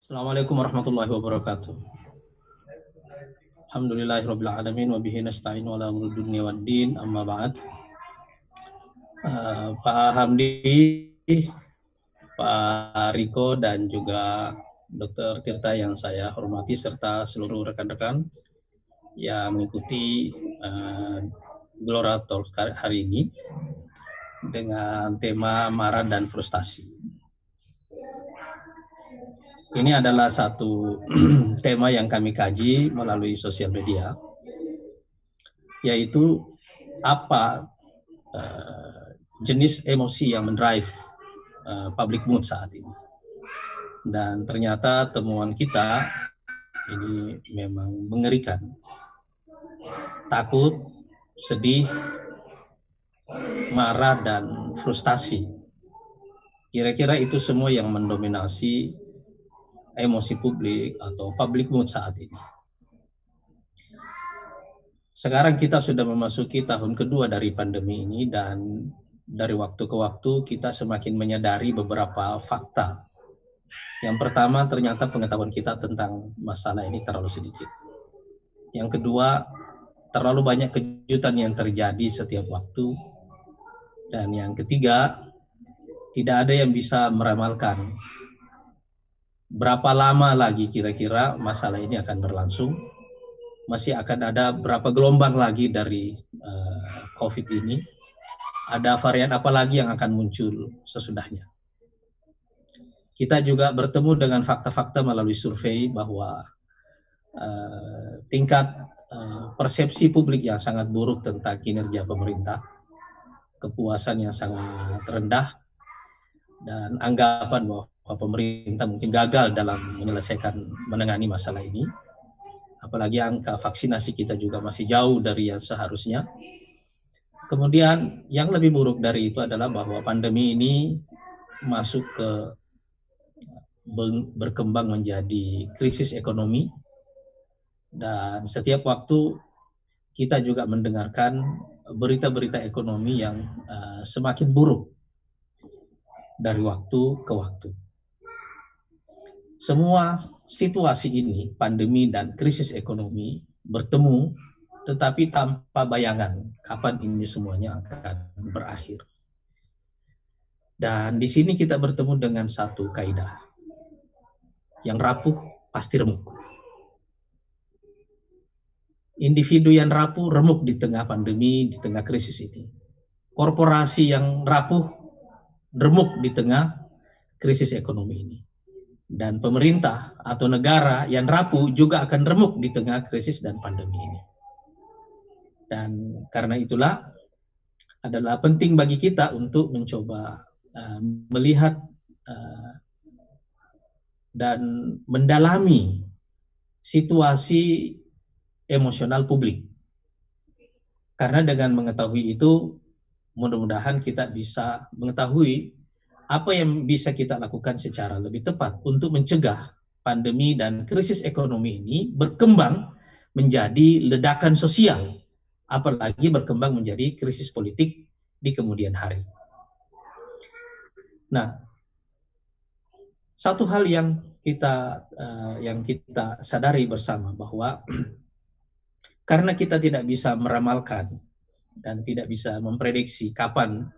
Assalamualaikum warahmatullahi wabarakatuh. Alhamdulillahirabbil alamin wa bihi nasta'inu ala umuri dunya waddin amma ba'd. Pak Hamdi, Pak Riko dan juga Dr. Tirta yang saya hormati serta seluruh rekan-rekan yang mengikuti Gelora Talk hari ini dengan tema marah dan frustasi. Ini adalah satu tema yang kami kaji melalui sosial media, yaitu apa jenis emosi yang mendrive public mood saat ini. Dan ternyata temuan kita ini memang mengerikan. Takut, sedih, marah, dan frustasi. Kira-kira itu semua yang mendominasi emosi publik atau public mood saat ini. Sekarang kita sudah memasuki tahun kedua dari pandemi ini dan dari waktu ke waktu kita semakin menyadari beberapa fakta. Yang pertama, ternyata pengetahuan kita tentang masalah ini terlalu sedikit. Yang kedua, terlalu banyak kejutan yang terjadi setiap waktu. Dan yang ketiga, tidak ada yang bisa meramalkan berapa lama lagi kira-kira masalah ini akan berlangsung. Masih akan ada berapa gelombang lagi dari COVID ini. Ada varian apa lagi yang akan muncul sesudahnya. Kita juga bertemu dengan fakta-fakta melalui survei bahwa tingkat persepsi publik yang sangat buruk tentang kinerja pemerintah, kepuasan yang sangat rendah, dan anggapan bahwa pemerintah mungkin gagal dalam menangani masalah ini. Apalagi angka vaksinasi kita juga masih jauh dari yang seharusnya. Kemudian yang lebih buruk dari itu adalah bahwa pandemi ini masuk ke berkembang menjadi krisis ekonomi, dan setiap waktu kita juga mendengarkan berita-berita ekonomi yang semakin buruk dari waktu ke waktu. Semua situasi ini, pandemi dan krisis ekonomi, bertemu tetapi tanpa bayangan kapan ini semuanya akan berakhir. Dan di sini kita bertemu dengan satu kaidah. Yang rapuh pasti remuk. Individu yang rapuh remuk di tengah pandemi, di tengah krisis ini. Korporasi yang rapuh remuk di tengah krisis ekonomi ini. Dan pemerintah atau negara yang rapuh juga akan remuk di tengah krisis dan pandemi ini. Dan karena itulah adalah penting bagi kita untuk mencoba melihat dan mendalami situasi emosional publik. Karena dengan mengetahui itu, mudah-mudahan kita bisa mengetahui apa yang bisa kita lakukan secara lebih tepat untuk mencegah pandemi dan krisis ekonomi ini berkembang menjadi ledakan sosial, apalagi berkembang menjadi krisis politik di kemudian hari. Nah, satu hal yang kita sadari bersama bahwa karena kita tidak bisa meramalkan dan tidak bisa memprediksi kapan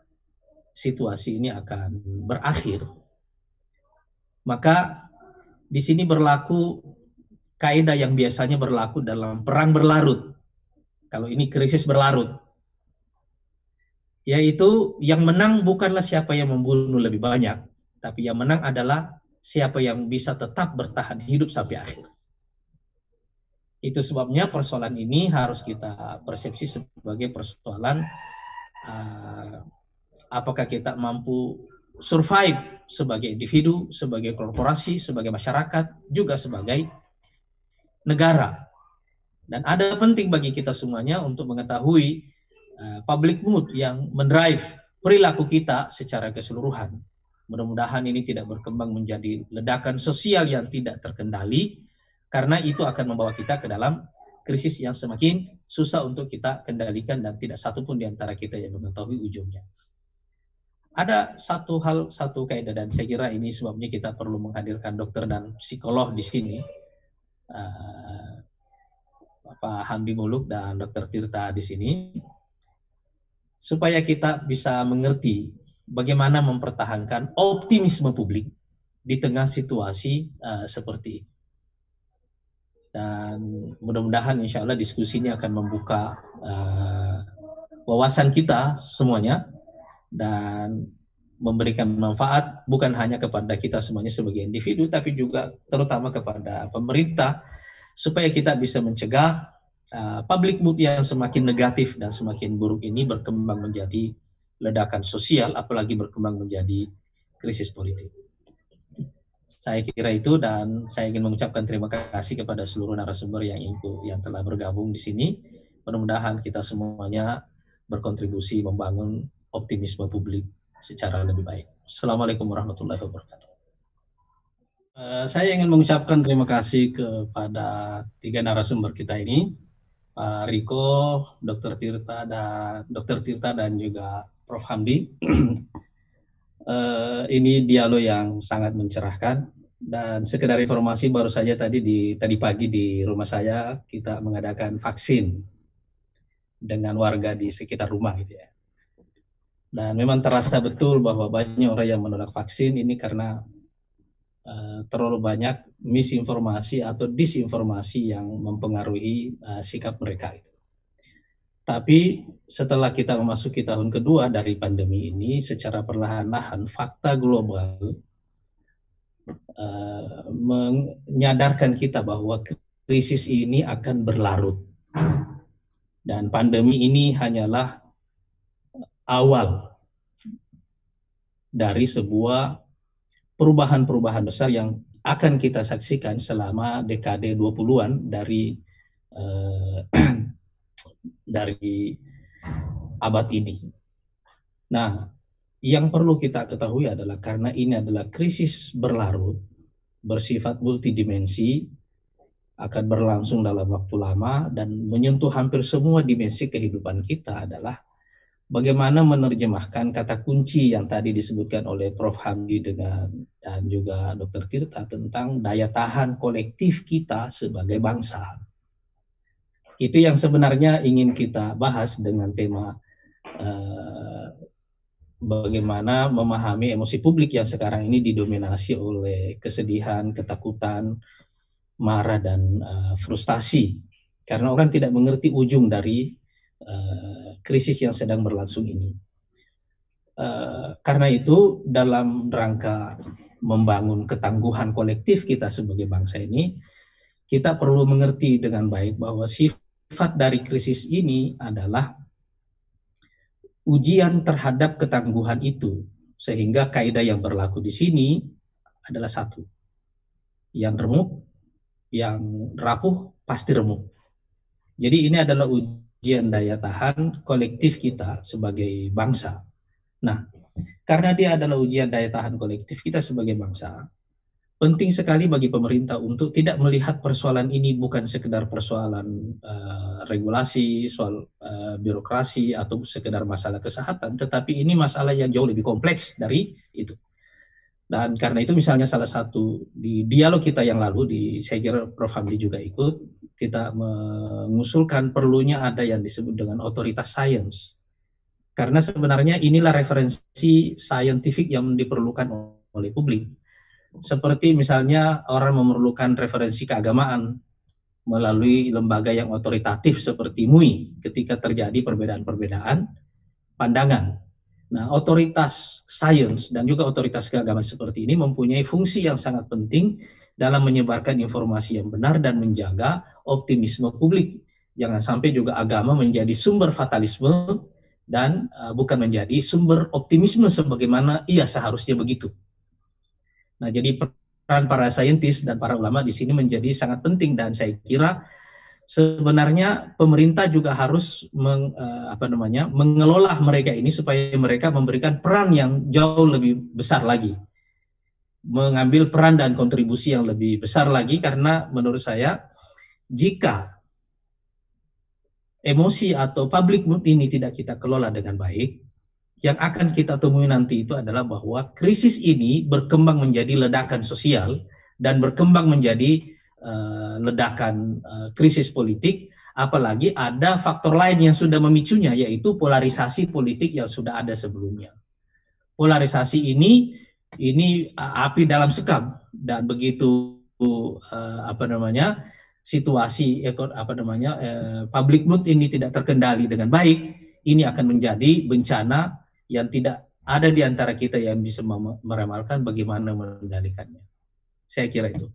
situasi ini akan berakhir, maka di sini berlaku kaidah yang biasanya berlaku dalam perang berlarut. Kalau ini krisis berlarut, yaitu yang menang bukanlah siapa yang membunuh lebih banyak, tapi yang menang adalah siapa yang bisa tetap bertahan hidup sampai akhir. Itu sebabnya persoalan ini harus kita persepsi sebagai persoalan apakah kita mampu survive sebagai individu, sebagai korporasi, sebagai masyarakat, juga sebagai negara. Dan ada penting bagi kita semuanya untuk mengetahui public mood yang mendrive perilaku kita secara keseluruhan. Mudah-mudahan ini tidak berkembang menjadi ledakan sosial yang tidak terkendali, karena itu akan membawa kita ke dalam krisis yang semakin susah untuk kita kendalikan dan tidak satupun di antara kita yang mengetahui ujungnya. ada satu kaidah, dan saya kira ini sebabnya kita perlu menghadirkan dokter dan psikolog di sini, Pak Hamdi Muluk dan Dr. Tirta di sini, supaya kita bisa mengerti bagaimana mempertahankan optimisme publik di tengah situasi seperti ini. Dan mudah-mudahan insya Allah diskusi ini akan membuka wawasan kita semuanya dan memberikan manfaat bukan hanya kepada kita semuanya sebagai individu, tapi juga terutama kepada pemerintah, supaya kita bisa mencegah public mood yang semakin negatif dan semakin buruk ini berkembang menjadi ledakan sosial, apalagi berkembang menjadi krisis politik. Saya kira itu, dan saya ingin mengucapkan terima kasih kepada seluruh narasumber yang telah bergabung di sini. Mudah-mudahan kita semuanya berkontribusi membangun optimisme publik secara lebih baik. Assalamualaikum warahmatullahi wabarakatuh. Saya ingin mengucapkan terima kasih kepada 3 narasumber kita ini, Pak Riko, Dr. Tirta dan juga Prof. Hamdi. Ini dialog yang sangat mencerahkan, dan sekedar informasi baru saja tadi pagi di rumah saya kita mengadakan vaksin dengan warga di sekitar rumah gitu ya. Dan memang terasa betul bahwa banyak orang yang menolak vaksin ini karena terlalu banyak misinformasi atau disinformasi yang mempengaruhi sikap mereka itu. Tapi setelah kita memasuki tahun kedua dari pandemi ini, secara perlahan-lahan fakta global menyadarkan kita bahwa krisis ini akan berlarut. Dan pandemi ini hanyalah awal dari sebuah perubahan-perubahan besar yang akan kita saksikan selama dekade 20-an dari abad ini. Nah, yang perlu kita ketahui adalah karena ini adalah krisis berlarut, bersifat multidimensi, akan berlangsung dalam waktu lama dan menyentuh hampir semua dimensi kehidupan kita, adalah bagaimana menerjemahkan kata kunci yang tadi disebutkan oleh Prof. Hamdi dan juga Dr. Tirta tentang daya tahan kolektif kita sebagai bangsa. Itu yang sebenarnya ingin kita bahas dengan tema bagaimana memahami emosi publik yang sekarang ini didominasi oleh kesedihan, ketakutan, marah, dan frustasi. Karena orang tidak mengerti ujung dari krisis yang sedang berlangsung ini. Karena itu dalam rangka membangun ketangguhan kolektif kita sebagai bangsa ini, kita perlu mengerti dengan baik bahwa sifat dari krisis ini adalah ujian terhadap ketangguhan itu, sehingga kaidah yang berlaku di sini adalah satu, yang remuk, yang rapuh pasti remuk. Jadi ini adalah ujian daya tahan kolektif kita sebagai bangsa. Nah, karena dia adalah ujian daya tahan kolektif kita sebagai bangsa, penting sekali bagi pemerintah untuk tidak melihat persoalan ini bukan sekedar persoalan regulasi, soal birokrasi, atau sekedar masalah kesehatan, tetapi ini masalah yang jauh lebih kompleks dari itu. Dan karena itu misalnya salah satu di dialog kita yang lalu, saya kira Prof. Hamdi juga ikut, kita mengusulkan perlunya ada yang disebut dengan otoritas sains. Karena sebenarnya inilah referensi saintifik yang diperlukan oleh publik. Seperti misalnya orang memerlukan referensi keagamaan melalui lembaga yang otoritatif seperti MUI ketika terjadi perbedaan-perbedaan pandangan. Nah, otoritas sains dan juga otoritas keagamaan seperti ini mempunyai fungsi yang sangat penting dalam menyebarkan informasi yang benar dan menjaga optimisme publik. Jangan sampai juga agama menjadi sumber fatalisme dan bukan menjadi sumber optimisme sebagaimana ia seharusnya begitu. Nah, jadi peran para saintis dan para ulama di sini menjadi sangat penting, dan saya kira sebenarnya pemerintah juga harus mengelola mereka ini supaya mereka memberikan peran yang jauh lebih besar lagi, mengambil peran dan kontribusi yang lebih besar lagi, karena menurut saya jika emosi atau public mood ini tidak kita kelola dengan baik, yang akan kita temui nanti itu adalah bahwa krisis ini berkembang menjadi ledakan sosial dan berkembang menjadi ledakan krisis politik, apalagi ada faktor lain yang sudah memicunya, yaitu polarisasi politik yang sudah ada sebelumnya. Polarisasi ini api dalam sekam, dan begitu situasi public mood ini tidak terkendali dengan baik, ini akan menjadi bencana yang tidak ada di antara kita yang bisa meramalkan bagaimana mengendalikannya. Saya kira itu.